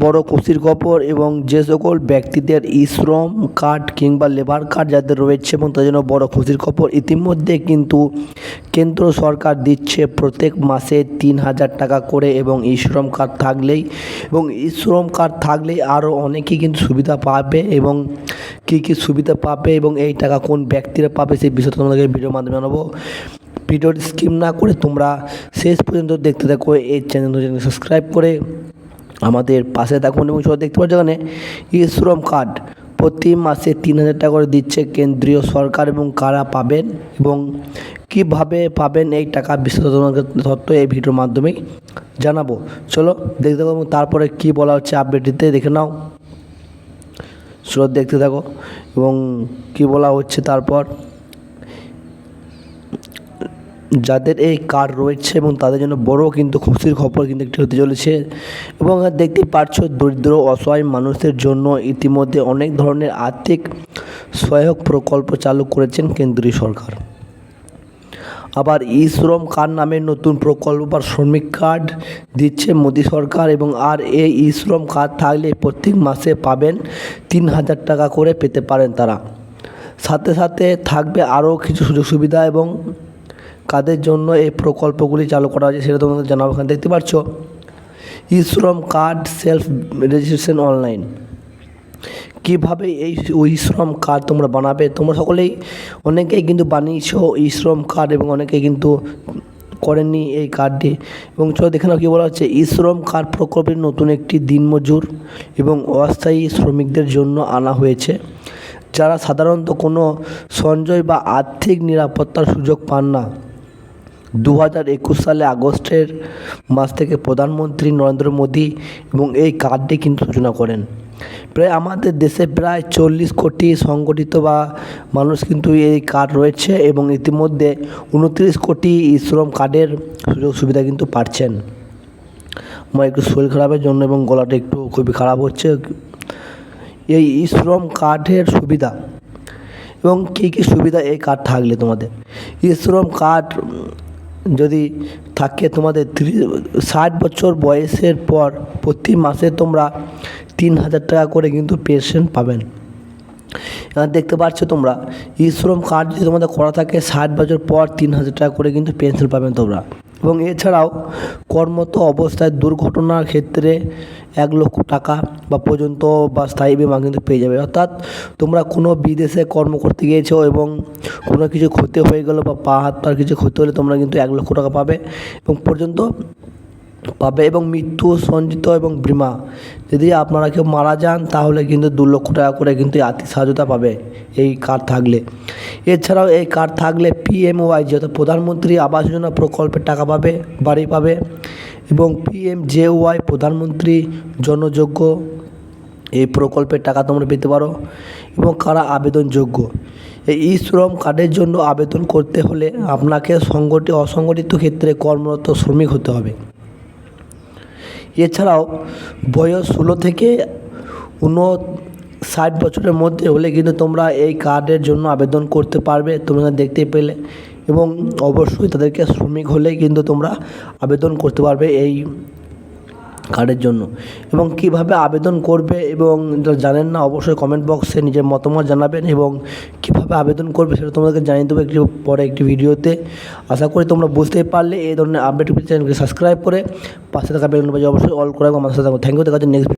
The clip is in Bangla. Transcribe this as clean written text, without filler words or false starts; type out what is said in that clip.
বড় খুশির খবর এবং যে সকল ব্যক্তিদের শ্রম কার্ড কিংবা লেবার কার্ড যাদের রয়েছে এবং তাদের জন্য বড় খুশির খবর। ইতিমধ্যে কিন্তু কেন্দ্র সরকার দিচ্ছে প্রত্যেক মাসে 3,000 টাকা করে এবং শ্রম কার্ড থাকলেই আরও অনেকেই কিন্তু সুবিধা পাবে এবং কী কী সুবিধা পাবে এবং এই টাকা কোন ব্যক্তিরা পাবে সেই বিষয়টা তোমাদেরকে ভিডিওর মাধ্যমে জানাবো। ভিডিওটি স্কিপ না করে তোমরা শেষ পর্যন্ত দেখতে থাকো। এই চ্যানেলটি সাবস্ক্রাইব করে আমাদের পাশে থাকুন এবং সবাই দেখতে পাচ্ছ এখানে শ্রম কার্ড প্রতি মাসে 3,000 টাকা করে দিচ্ছে কেন্দ্রীয় সরকার এবং কারা পাবেন এবং কিভাবে পাবেন এই টাকা বিস্তারিত তথ্য এই ভিডিওর মাধ্যমে জানাবো। চলো দেখতে থাকো এবং তারপরে কি বলা হচ্ছে আপডেটটিতে দেখে নাও। চলো দেখতে থাকো এবং কি বলা হচ্ছে। তারপর যাদের এই কার্ড রয়েছে এবং তাদের জন্য বড় কিন্তু খুশির খবর কিন্তু একটি হতে চলেছে এবং দেখতেই পাচ্ছ দরিদ্র অসহায় মানুষদের জন্য ইতিমধ্যে অনেক ধরনের আর্থিক সহায়ক প্রকল্প চালু করেছেন কেন্দ্রীয় সরকার। আবার শ্রম কার্ড নামের নতুন প্রকল্প বা শ্রমিক কার্ড দিচ্ছে মোদী সরকার এবং এই শ্রম কার্ড থাকলে প্রত্যেক মাসে পাবেন 3,000 টাকা করে পেতে পারেন তারা। সাথে সাথে থাকবে আরও কিছু সুযোগ সুবিধা এবং কাদের জন্য এই প্রকল্পগুলি চালু করা হয়েছে সেটা তোমাদের জানাবো। এখানে দেখতে পাচ্ছ শ্রম কার্ড সেলফ রেজিস্ট্রেশন অনলাইন। কীভাবে এই শ্রম কার্ড তোমরা বানাবে, তোমরা সকলেই অনেকেই কিন্তু বানিয়েছো শ্রম কার্ড এবং অনেকেই কিন্তু করেননি এই কার্ডটি এবং চলো দেখে নাও কী বলা হচ্ছে। শ্রম কার্ড প্রকল্পের নতুন একটি দিনমজুর এবং অস্থায়ী শ্রমিকদের জন্য আনা হয়েছে যারা সাধারণত কোনো সঞ্চয় বা আর্থিক নিরাপত্তার সুযোগ পান না। 2021 সালে আগস্টের মাস থেকে প্রধানমন্ত্রী নরেন্দ্র মোদী এবং এই কার্ডটি কিন্তু সূচনা করেন। প্রায় আমাদের দেশে প্রায় 40 কোটি সংগঠিত বা মানুষ কিন্তু এই কার্ড রয়েছে এবং ইতিমধ্যে 29 কোটি শ্রম কার্ডের সুযোগ সুবিধা কিন্তু পাচ্ছেন। আমার একটু শরীর খারাপের জন্য এবং গলাটা একটু খুবই খারাপ হচ্ছে। এই শ্রম কার্ডের সুবিধা এবং কী কী সুবিধা এই কার্ড থাকলে তোমাদের শ্রম কার্ড যদি থাকে তোমাদের 60 বছর বয়সের পর প্রতি মাসে তোমরা 3,000 টাকা করে কিন্তু পেনশন পাবেন। দেখতে পাচ্ছ তোমরা শ্রম কার্ড যদি তোমাদের করা থাকে 60 বছর পর 3,000 টাকা করে কিন্তু পেনশন পাবেন তোমরা এবং এছাড়াও কর্মরত অবস্থায় দুর্ঘটনার ক্ষেত্রে 1 লক্ষ টাকা বা পর্যন্ত বা স্থায়ী বিমা কিন্তু পেয়ে যাবে। অর্থাৎ তোমরা কোনো বিদেশে কর্ম করতে গিয়েছো এবং কোনো কিছু ক্ষতি হয়ে গেলো বা পা হাত পার কিছু ক্ষতি হলে তোমরা কিন্তু 1 লক্ষ টাকা পাবে এবং পর্যন্ত পাবে এবং মৃত্যু সঞ্চিত এবং বিমা যদি আপনারা কেউ মারা যান তাহলে কিন্তু 2 লক্ষ টাকা করে কিন্তু আর্থিক সহায়তা পাবে এই কার্ড থাকলে। এছাড়াও এই কার্ড থাকলে PMOY অর্থাৎ প্রধানমন্ত্রী আবাস যোজনা প্রকল্পের টাকা পাবে, বাড়ি পাবে এবং PMJY প্রধানমন্ত্রী জনযোগ্য এই প্রকল্পের টাকা তোমরা পেতে পারো এবং কারা আবেদনযোগ্য। এই শ্রম কার্ডের জন্য আবেদন করতে হলে আপনাকে অসংগঠিত ক্ষেত্রে কর্মরত শ্রমিক হতে হবে। এছাড়াও বয়স 16 থেকে 59 বছরের মধ্যে হলে কিন্তু তোমরা এই কার্ডের জন্য আবেদন করতে পারবে। তোমরা দেখতে পেলে এবং অবশ্যই তাদেরকে শ্রমিক হলেই কিন্তু তোমরা আবেদন করতে পারবে এই কার্ডের জন্য এবং কিভাবে আবেদন করবে এবং যারা জানেন না অবশ্যই কমেন্ট বক্সে নিজের মতামত জানাবেন এবং কিভাবে আবেদন করবে সেটা তোমাদেরকে জানিয়ে দেবো একটু পরে একটি ভিডিওতে। আশা করি তোমরা বুঝতেই পারলে এই ধরনের আপডেট চ্যানেলকে সাবস্ক্রাইব করে পাশে থাকা বেল বাটন অবশ্যই অল করে আমার সাথে থাকো। Thank you. দেখা হচ্ছে নেক্সট